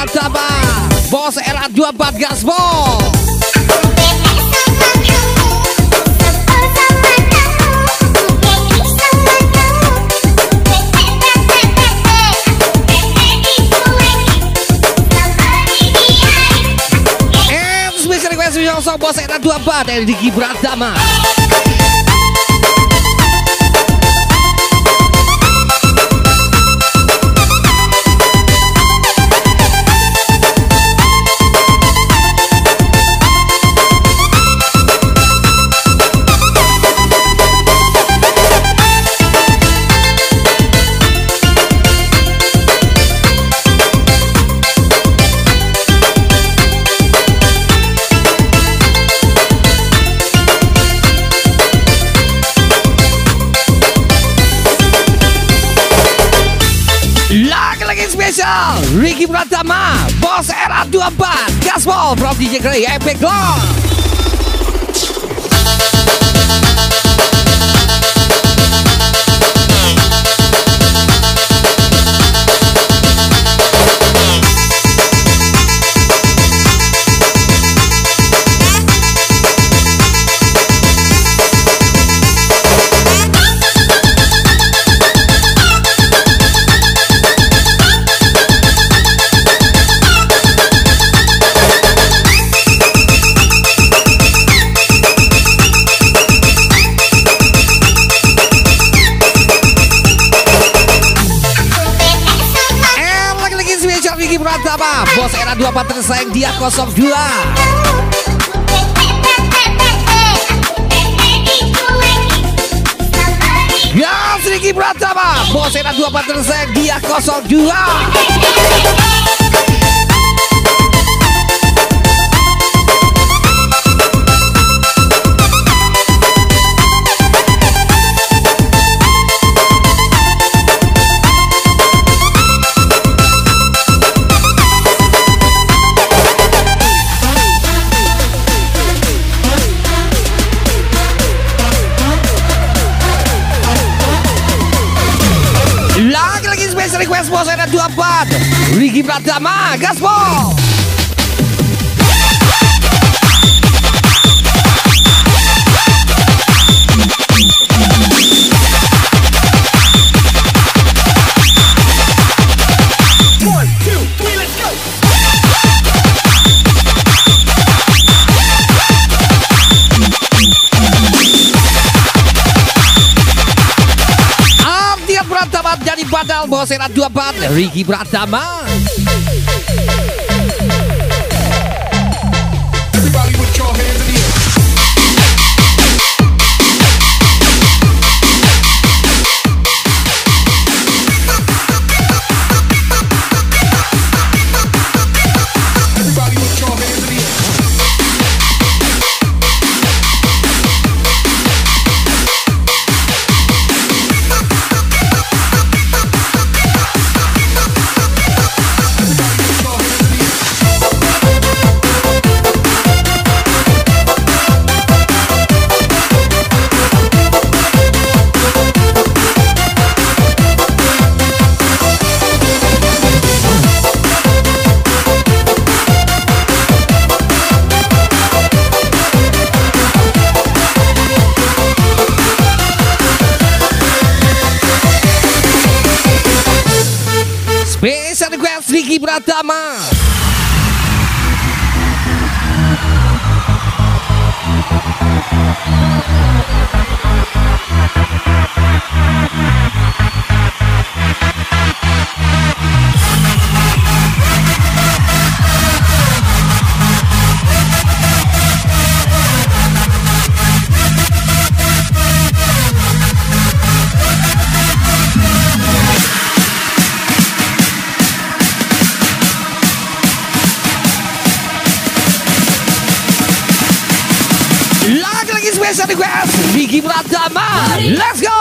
Pratama, Bos Era 24 Gaspol. And special request song Bos Era 24 dari Diki Pratama. Lagi spesial Diki Pratama, Bos Era 24 Gaspol from DJ Grey Epic Glow. Diki Pratama, Bos Era 24 tersayang dia 02. Gas Diki Pratama, Bos Era 24 tersayang dia 02. Lagi special request Bos Era 24 Diki Pratama Gaspol. Pratama jadi badal Bos Era 24 Diki Pratama. Everybody put your hands in the air. Everybody put your hands in the air. Special request Diki Pratama. Lagi special request Diki Pratama. Let's go.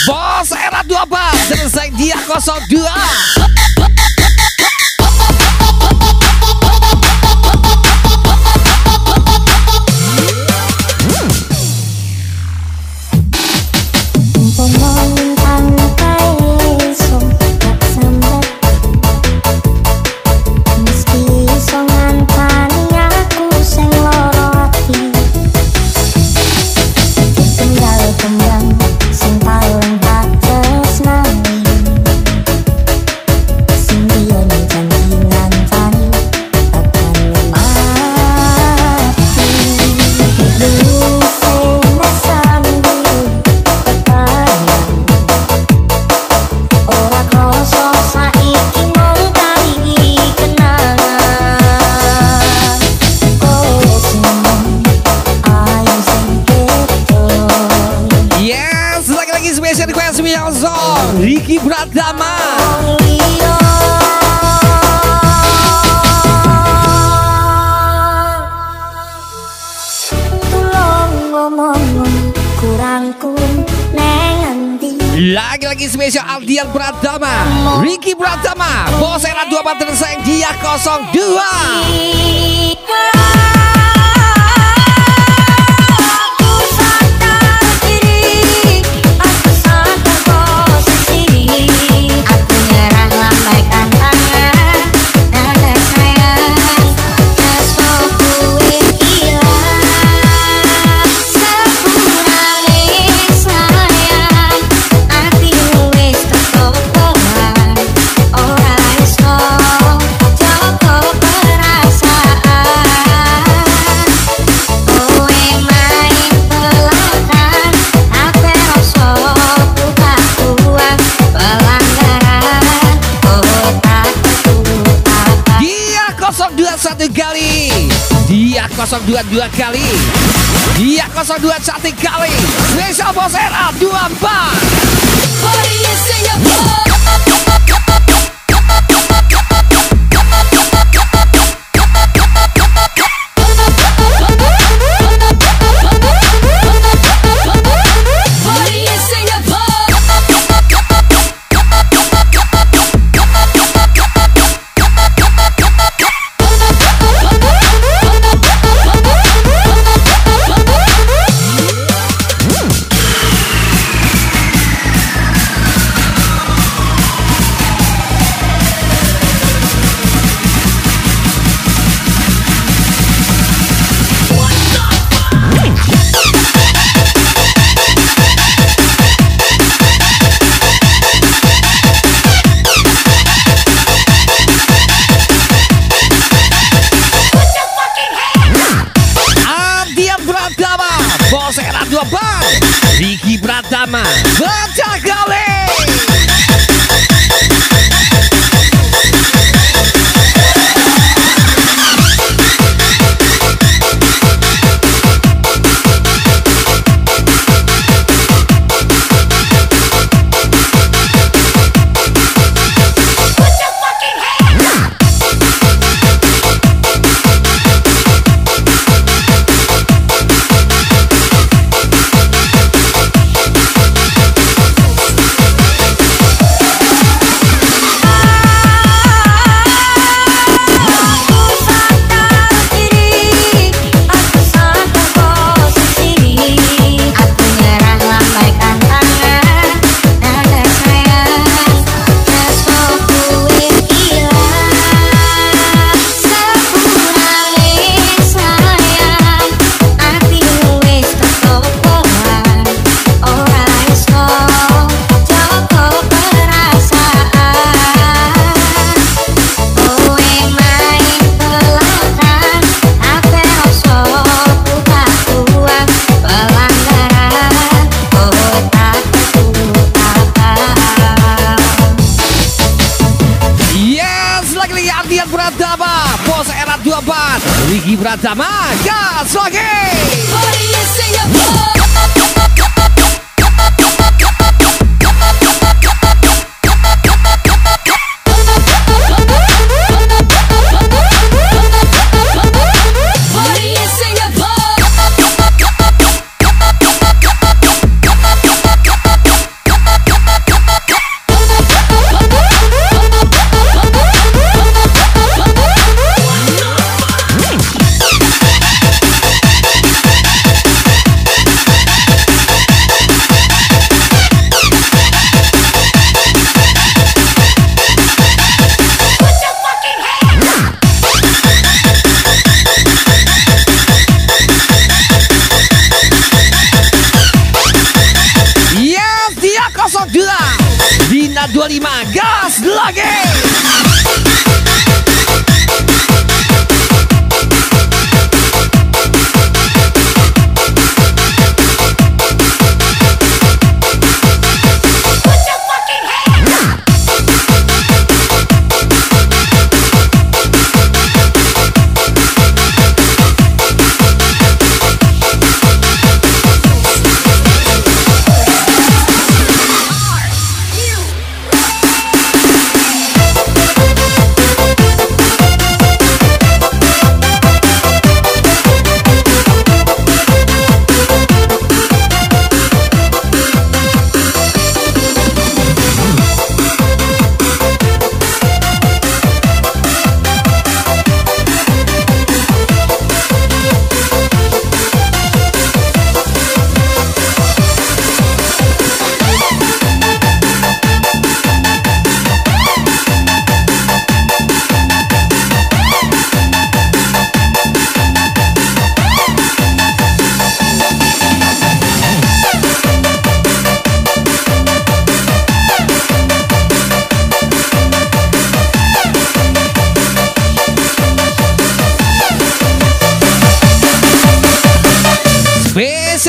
Bos Era 24 selesai dia 02. spesial Aldian Pratama, Ricky Pratama, Bos Era 24 tersayang dia 02. Satu kali, dia 022 kali, dia 021 kali, spesial Bos Era 24. Bos Era 24, Ricky Pratama, baca kali. Aldian Pratama, Bos Era 24, Ricky Pratama, gas lagi. Dina 25, gas lagi.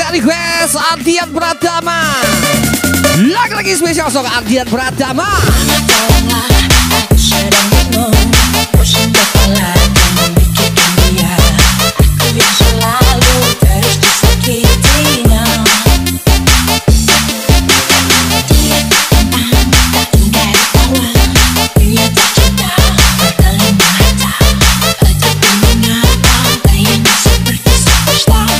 spesial request Ardian Pratama. Lagi-lagi spesial song Ardian Pratama. Tolonglah, aku sedang bingung, pusing kepala dan memikirkan dia. Aku yang selalu terus disakitinya. Dia memang tak ingkar bahwa dia tak cinta berkelima harta. Tetapi mengapa layaknya seperti superstar.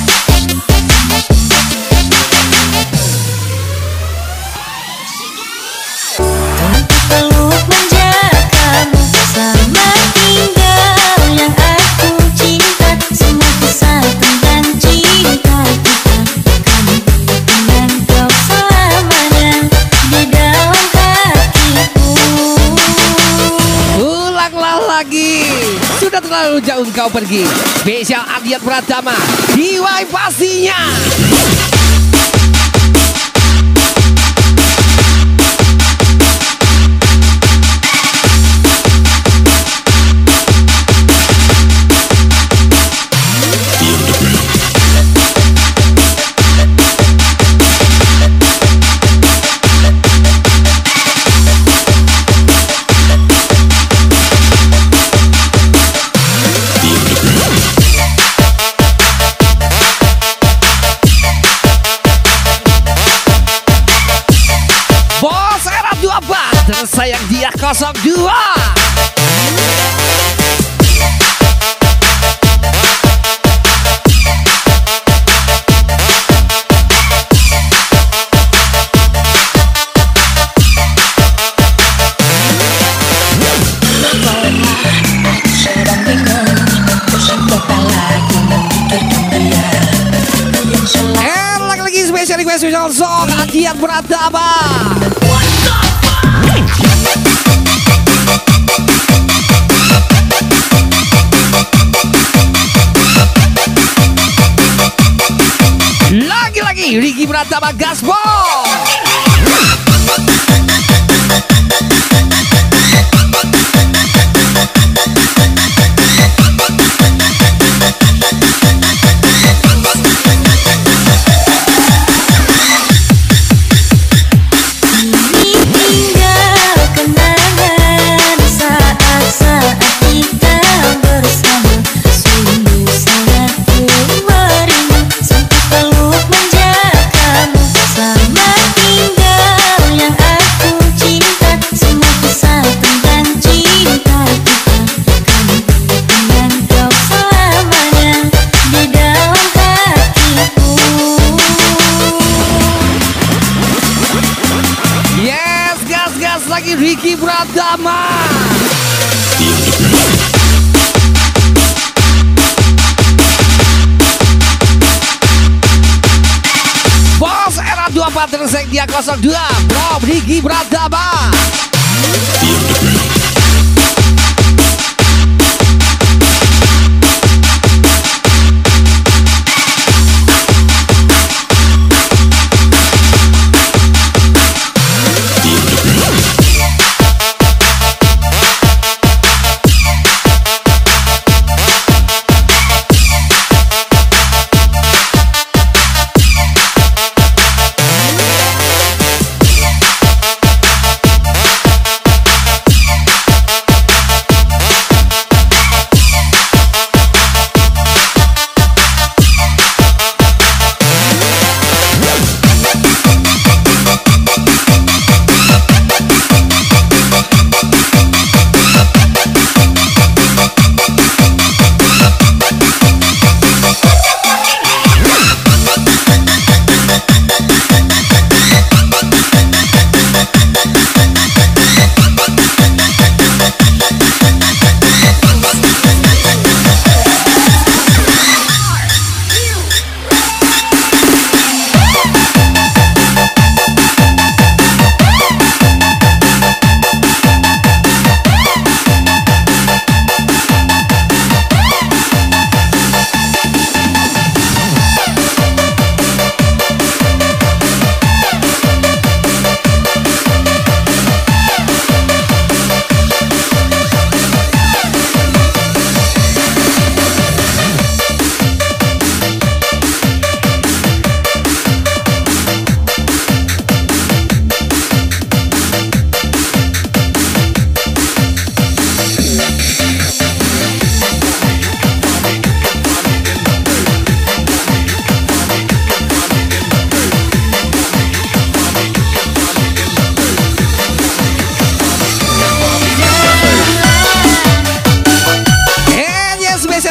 Peluk menjagamu sama tinggal yang aku cinta. Semua kisah tentang cinta kita, kami dengan kau selamanya di dalam hatiku. Ulanglah lagi, sudah terlalu jauh kau pergi. Spesial Ardian Pratama, jiwa pastinya. Tersayang dia 02. Lagi-lagi spesial request special song Ardian Pratama. Lagi-lagi Ricky Pratama Gaspol. Lagi Ricky Pratama. Bos era 24 tersek dia 02. Bro Ricky Pratama.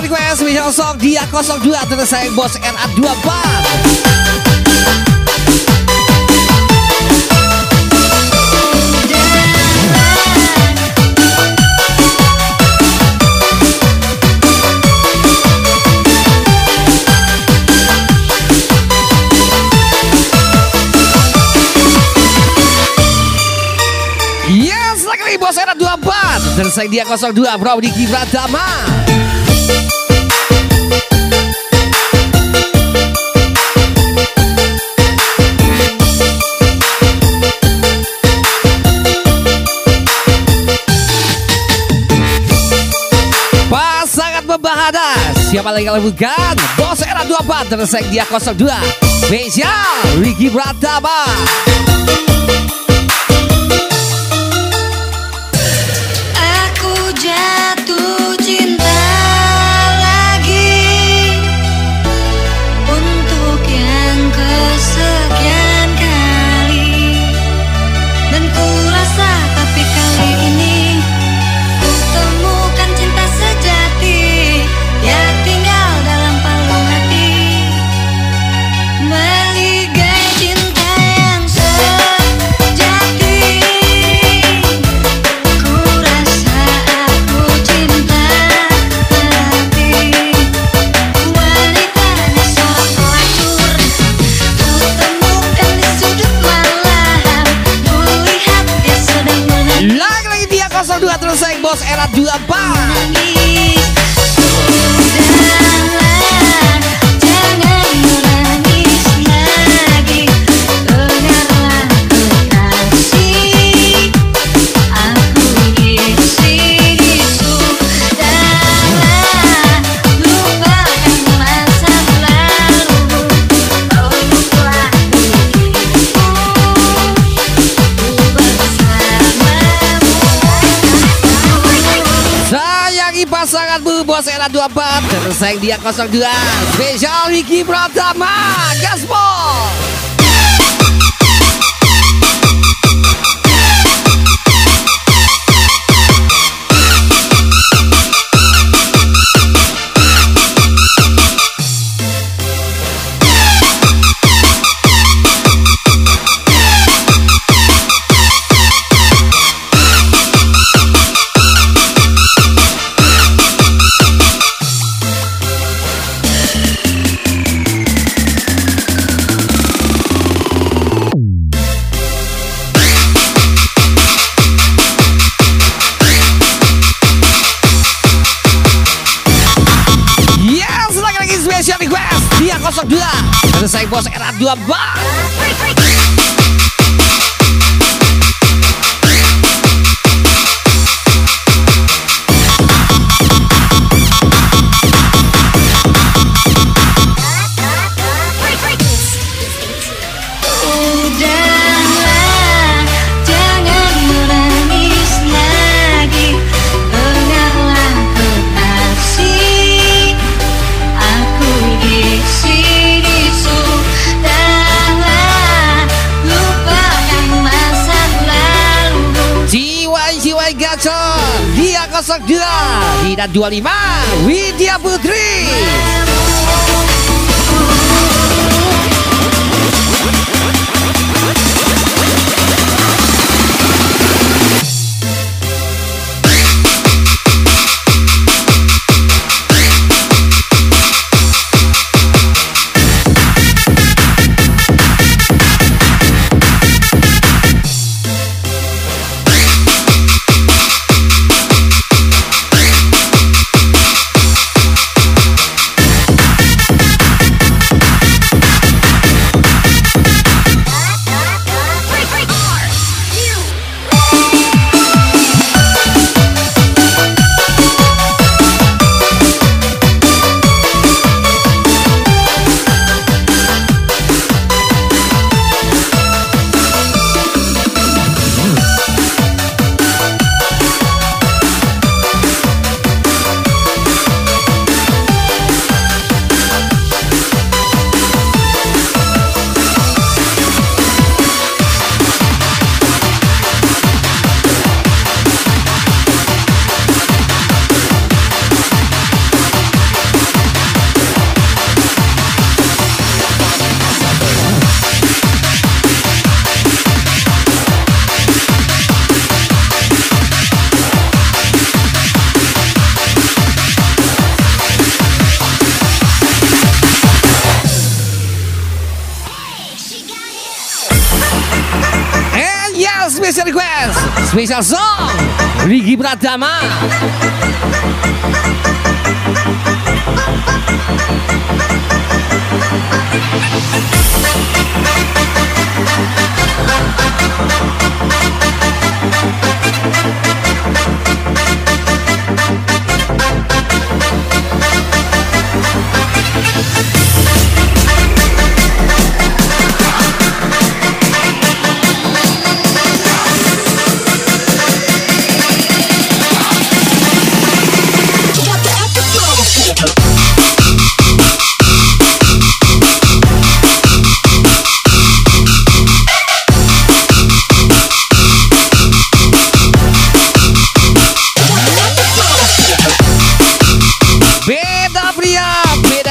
request Michelle Sok dia 02 tersayang bos RA24. Yes, lagi bos RA24 tersayang dia 02 Bro Diki Pratama. Pasangan membahana siapa lagi kalau bukan bos RA24 tersayang dia 02 Spesial Ricky Pratama. Jatuh cinta lagi untuk yang kesekian kali, dan ku rasa tapi kali ini ku temukan cinta sejati yang tinggal dalam palung hati, meligai cinta yang sejati. Ku rasa cinta hati wanitanya seorang pelacur, ku temukan di sudut malam, ku lihat dia sedang menangis. Lagi dia 02 tersayang bos RA24. Sudahlah, jangan menangis lagi, dengarlah kekasih, aku isi di sudahlah, lupakan masa lalu, oh lupalah diriku, bersamamu. Sayangi pasanganmu bos RA24 tersayang dia 02 Spesial Ricky Pratama. Gaspol. Spesial request dia 02 tersayang bos RA24. Udahlah, jangan menangis lagi, dengarlah kekasih, aku isi di sudahlah, lupakan masa lalu. Jiwa gacor dia 02 Dina 25 Widya Putri. Special song Rigi Pratama.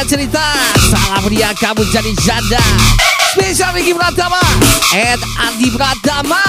Cerita salah pria kamu jadi janda. Spesial Rigi Pratama and Andi Pratama.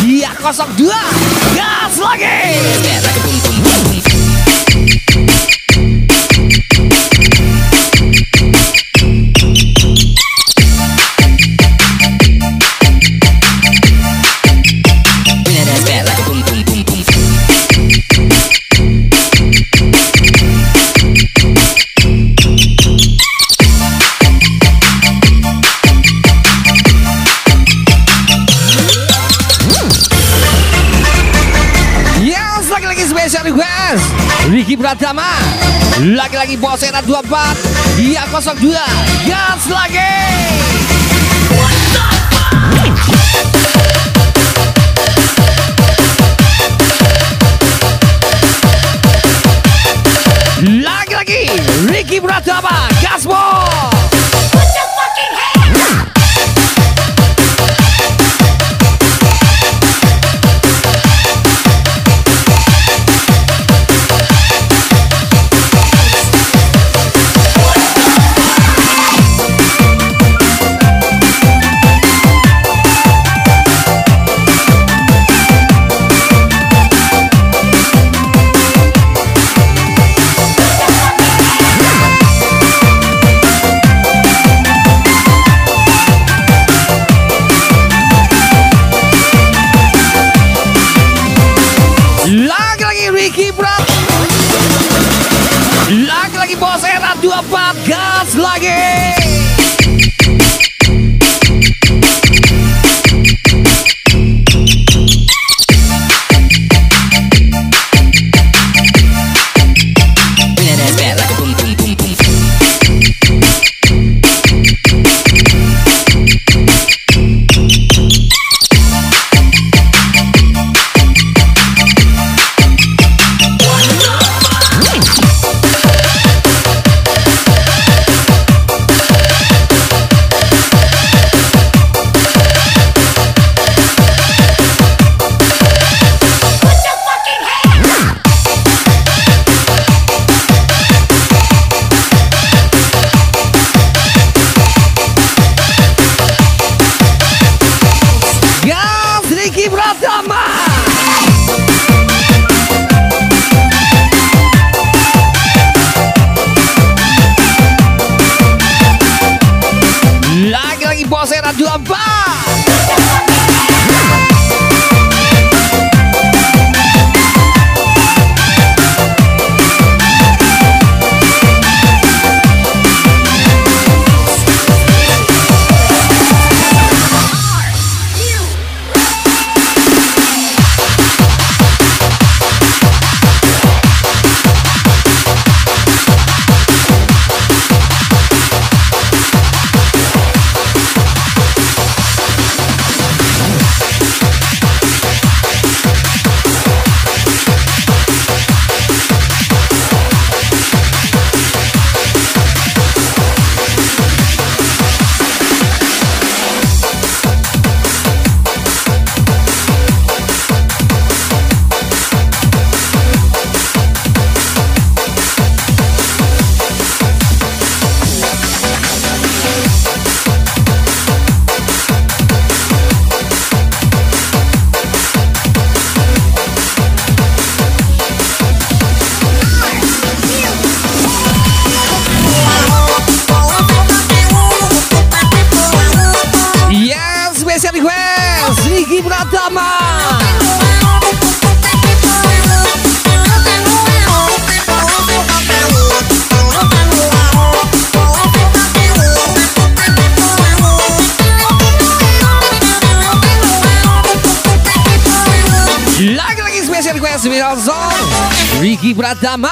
Dia 02 gas lagi. Special request Rigi Pratama, lagi-lagi bos era 24, dia 02 gas lagi. Lagi-lagi Rigi Pratama gas bos. Lagi-lagi bos era 24 gas lagi. Spesial Song Ricky Pratama.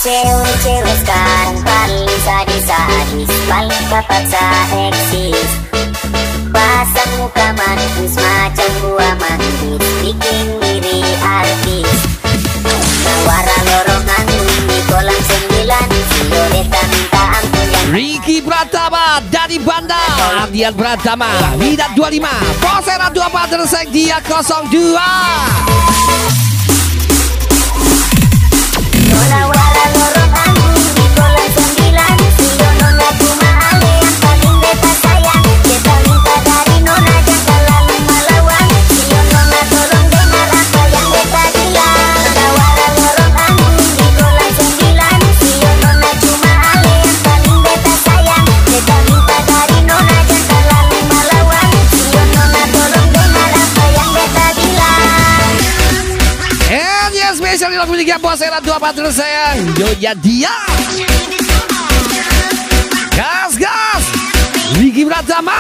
Cewek-cewek sekarang paling sadis-sadis, paling terpaksa eksis. Pasang muka manis macam buah manggis, bikin diri artis. Nawara lorongan di kolam 9, si Violeta minta ampun yang Ricky Pratama dari Bandar, Ardian Pratama, Widat 25, Posera 24, Tersek dia 02. Nawara lorongan di kolam 9, si Nona cuma ale yang paling beta sayang. Beta minta dari Nona jangan lalu melawan, si Nona tolong dengar apa yang beta bilang. Nawara lorongan di kolam 9, si Nona cuma ale yang paling beta sayang. Beta minta dari Nona jangan lalu melawan, si Nona tolong dengar apa yang beta bilang. And yes, spesial di lagu Liga Posera 24, Tersek Yoya dia. Gas, gas, Ricky Pratama.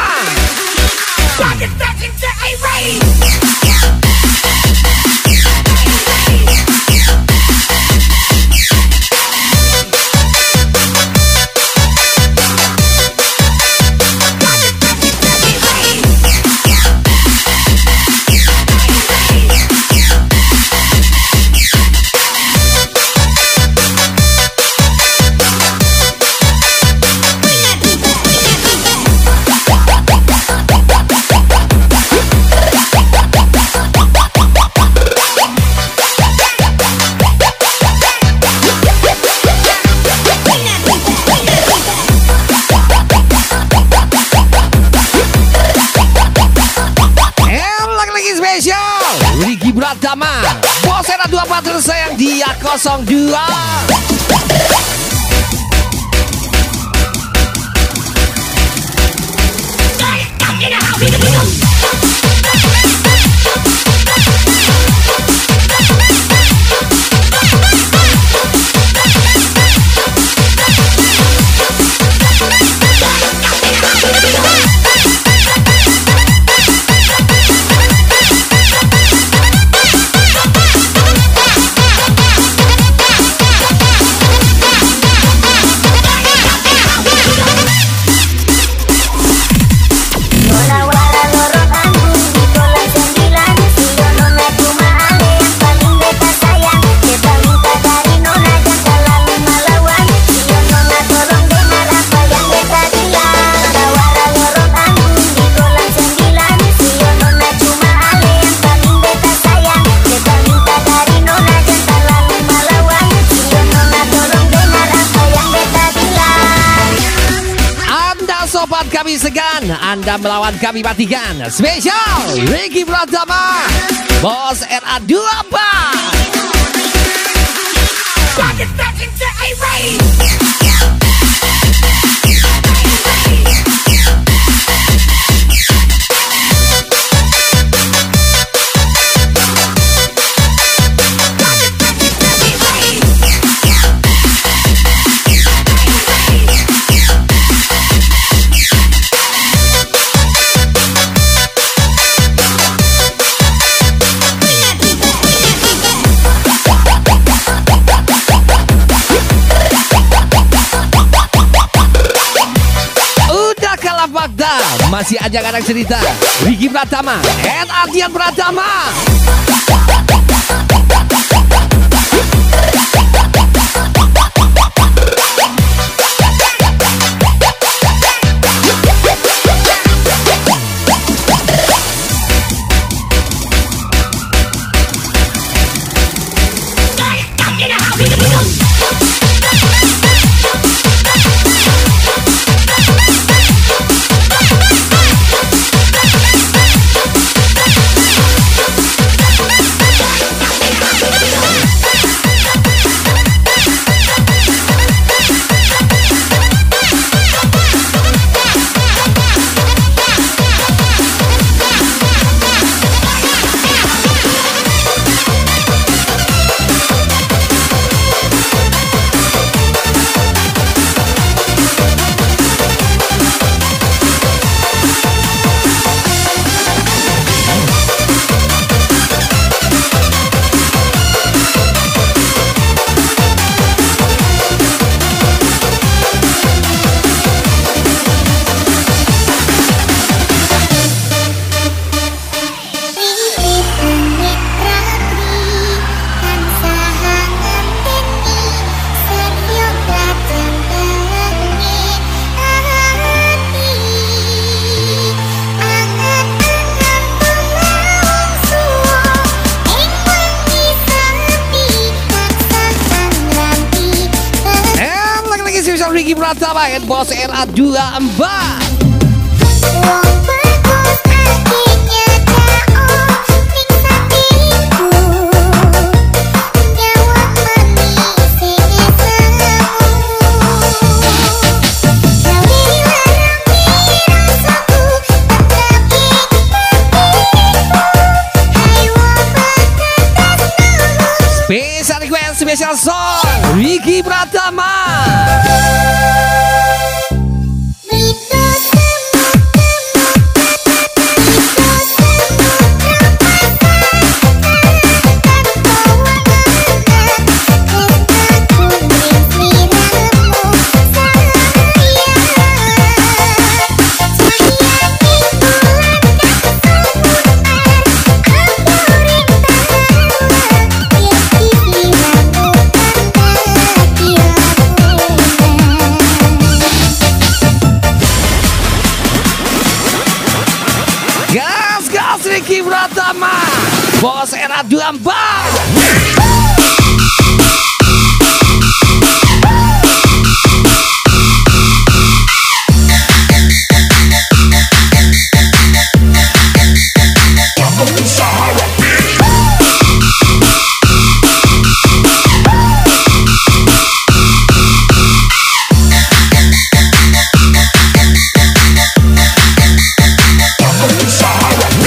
Ricky Pratama, Posera 24, Tersayang dia 02. Sobat kami segan, Anda melawan kami matikan. Spesial Ricky Pratama, Bos RA 24. Masih ajak-ajak cerita Ricky Pratama and Ardian Pratama. Ricky Pratama dan Bos Era 24. Wong bagus akhirnya jauh nyiksa diriku. Jawab mengisi semu. Kau dilarang rasaku tetap ingin diriku. Hai wong bekas dulu. Spesial request, spesial song Ricky Pratama. Gas Ricky Pratama, Bos Era 24.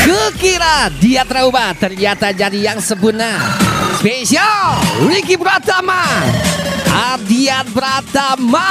Kukira dia trauma, ternyata jadi yang sempurna. Spesial Ricky Pratama, Ardian Pratama.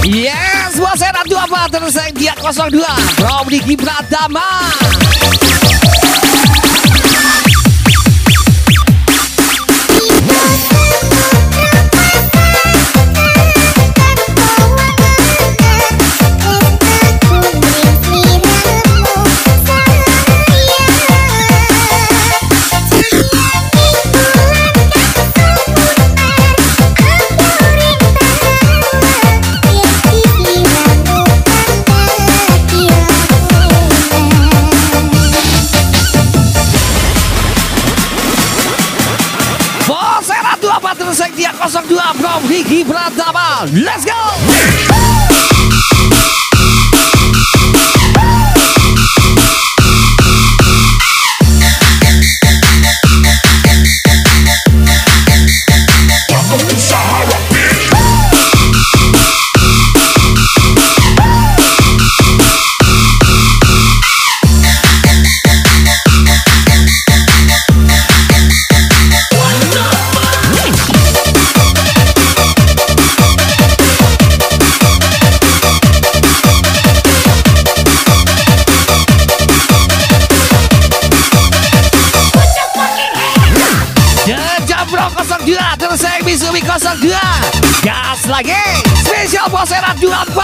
Yes, Bos Era 24 terus dia 02 Bro Ricky Pratama. Bos Era 24 terus dia 02 Bro Ricky Pratama. Let's go. Bro 02 terus saya Misumi 02. Gas lagi. Spesial Bos Era 24.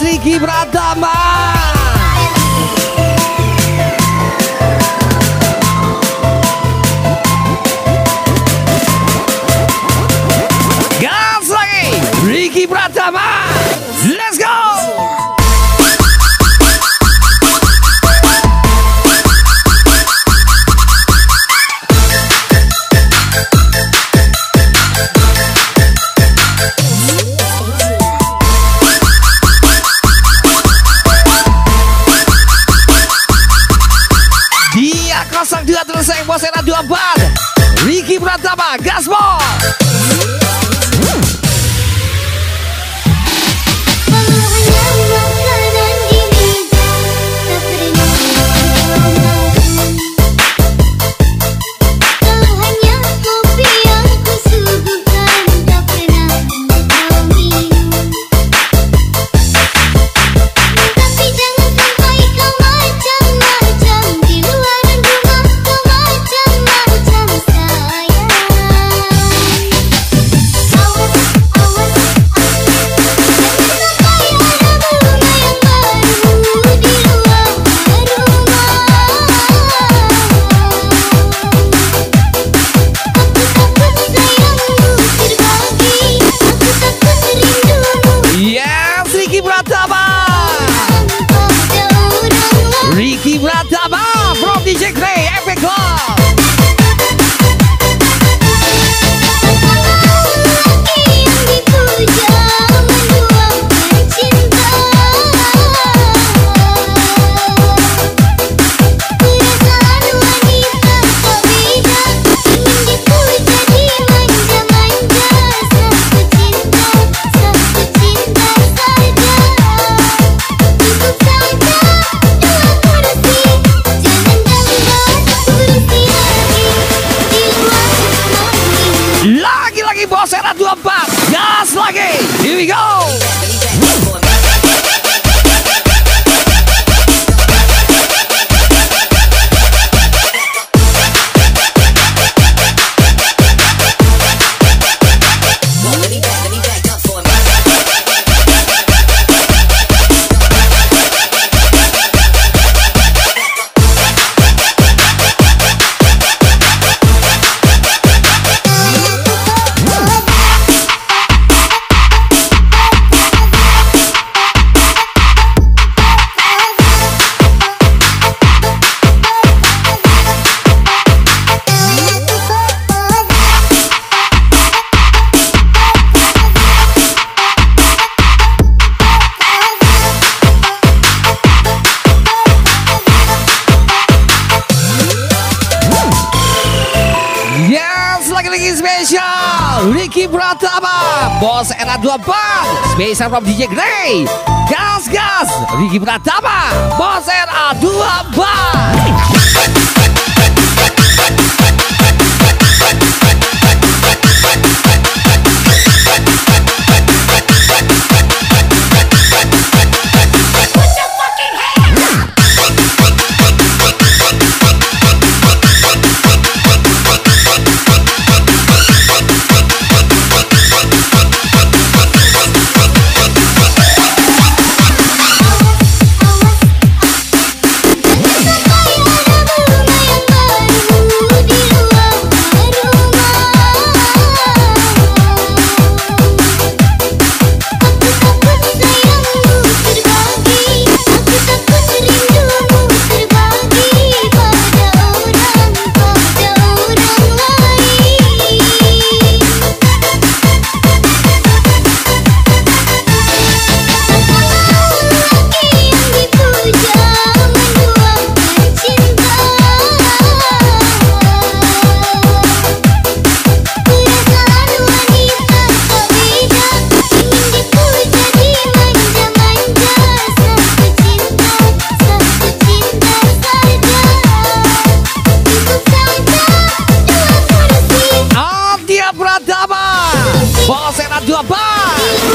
Yes, Ricky Pratama. Gas lagi, Ricky Pratama. Let's go. Dia 02 terus bos era 24. Ricky Pratama, gaspol. Walau hanya makanan di meja, tak pernah makan. Kalau hanya kopi yang kusuguhkan, tak pernah kau minum. Tapi jangan sampai kau macam-macam, di luar rumah kau macam-macam sayang. Awas, awas, sampai ada bunga yang baru di luar rumah. Aku takut sayangmu berbagi, aku takut rindumu Yes, Ricky Pratama. pada orang lain. Ricky Pratama from DJ Grey Epic Club. Laki yang dipuja menuangkan cinta. Perasaan wanita tak beda, ingin dipuja dimanja-manja. Satu cinta saja. Cukup saja dua kursi, jangan tambah kursi lagi di luar negeri. Lagi-lagi bos era 24. Gas lagi. Here we go. Yes, lagi-lagi spesial Ricky Pratama, bos era 24. Spesial from DJ Grey. Gas, gas. Ricky Pratama, bos era 24.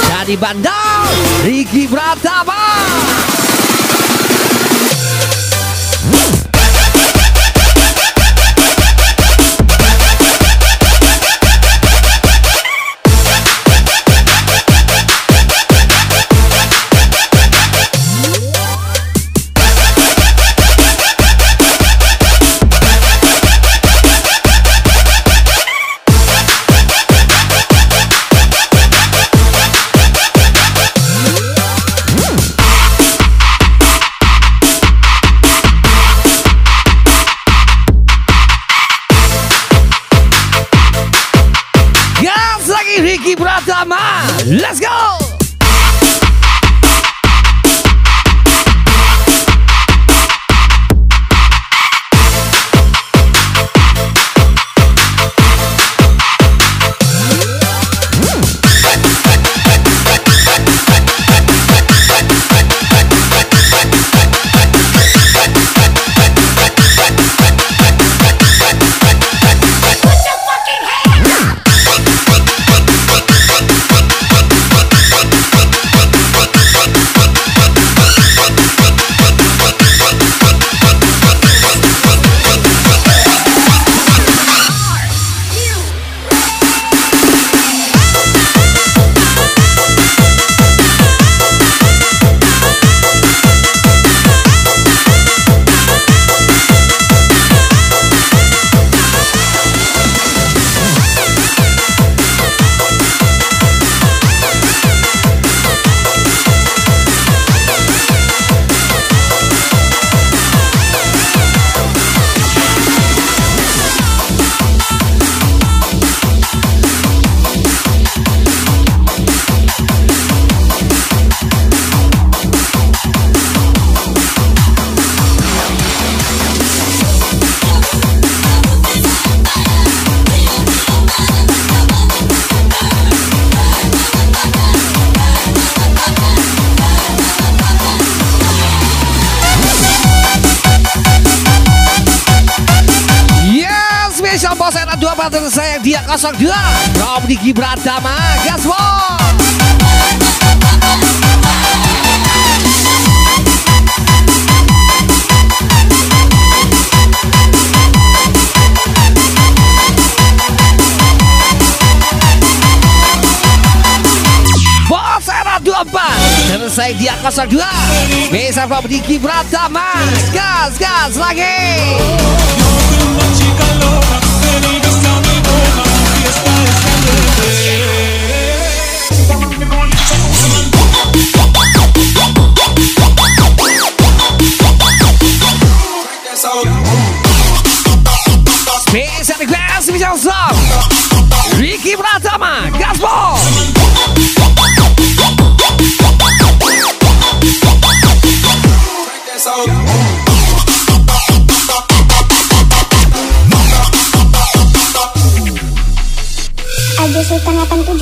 Dari Bandung, Ricky Pratama. lagi Ricky Pratama. Let's go. Bos era 2 partner saya dia 02 Rob Ricky Pratama Gaswon. Bos era 24 dan saya dia 02 bisa Rob Ricky Pratama. Gas lagi. Spesial request Bijang Song Ricky Pratama Gasball. Aja Sultan 87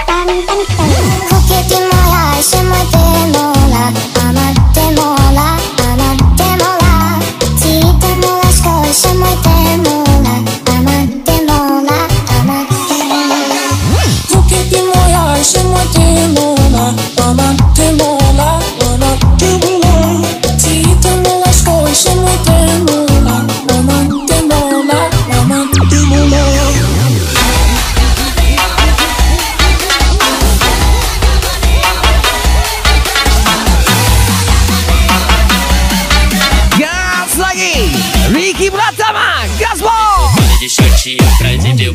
Tantan kita Kukiti mola Shimote mola Amate mola Amate mola Chite mola Shko Shimote mola Amate mola Amate mola Kukiti mola Shimote mola Amate mola Amate mola Chite mola Shko Shimote mola Amate mola Amate mola. Ricky Pratama Gasball. De shortinho atrás e deu.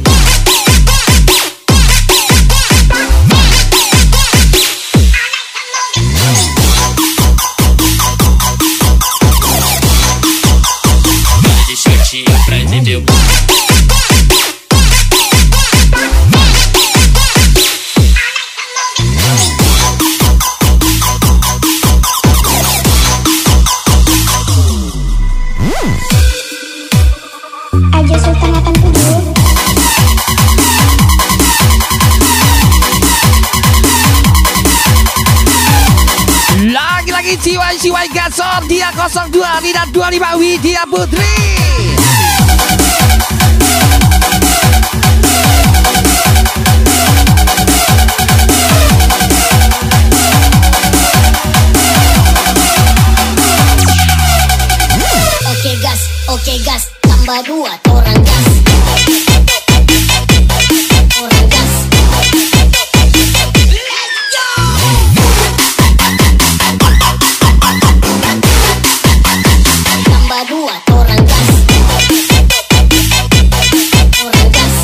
De shortinho atrás e deu. Aja Sultan 87 Lagi-lagi Ciwai Gasor dia 02 Rina 25 Widya Putri. Oke gas tambah 2 orang gas. Orang gas. Tambah 2 orang gas. Orang gas.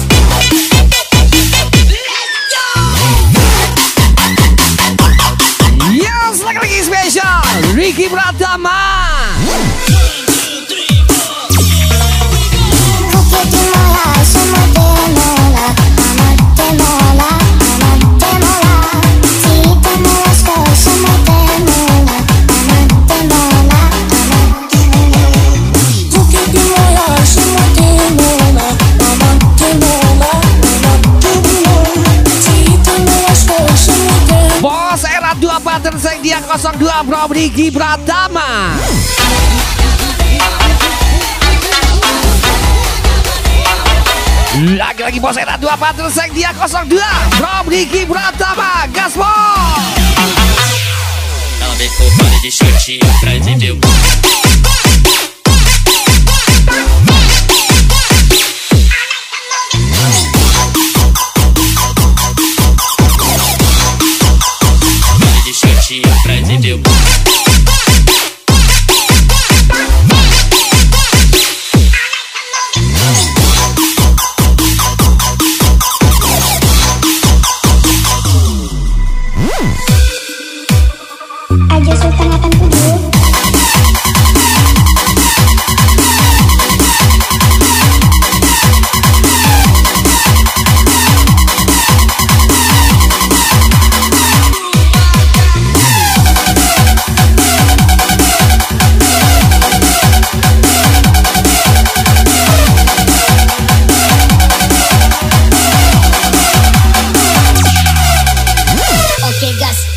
Yes, lagi spesial Ricky Pratama. Kukiti mola Shimote mola Amate mola tersayang dia 02 Bro Ricky Pratama. Lagi-lagi bos era 24 tersayang dia 02 Bro Ricky Pratama. Gaspol. Ela vem com fone de shortinho pra entender. Pra entender. Aja Sultan akan tidur.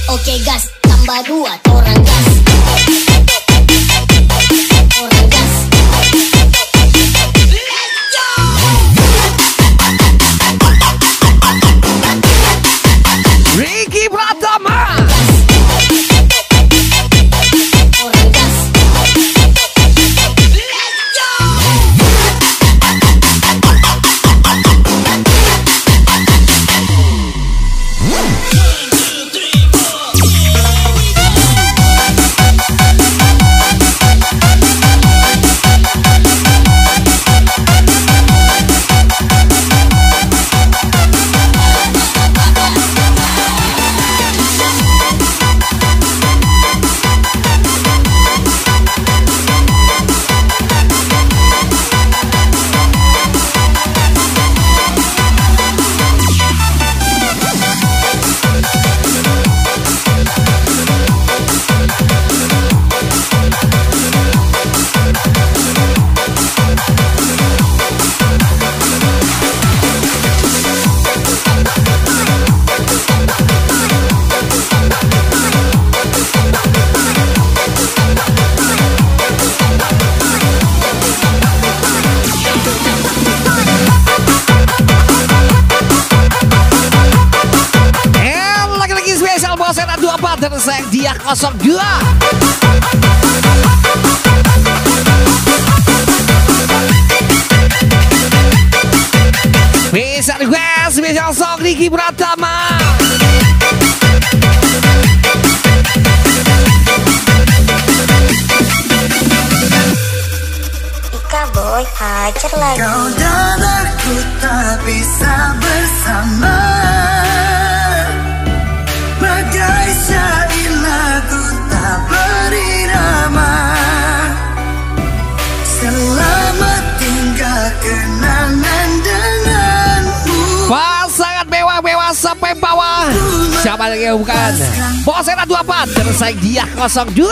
Oke gas, tambah 2 orang gas. Orang gas. Ricky Pratama. Orang gas. Bos era 24 tersayang dia 02. Bisa request, bisa song Ricky Pratama. Ika boy hajar lagi. Kau dan aku tak bisa bersama. Bagai syair lagu tak berirama. Selamat tinggal kenangan denganmu. Pasangan mewah-mewah sampai bawah. Siapa lagi yang bukan? Bos era 24 tersayang dia 02.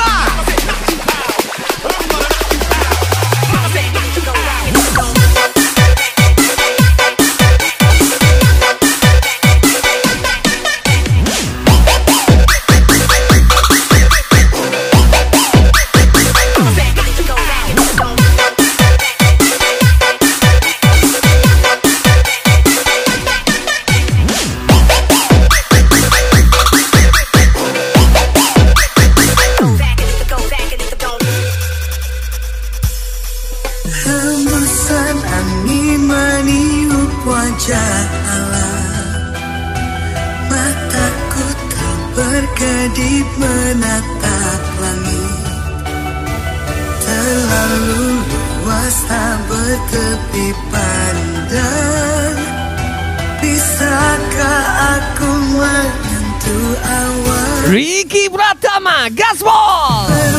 Hembusan angin meniup wajah alam. Mataku tak berkedip menatap langit. Terlalu luas tak bertepi pandang. Bisakah aku menyentuh awan? Ricky Pratama, Gaspol.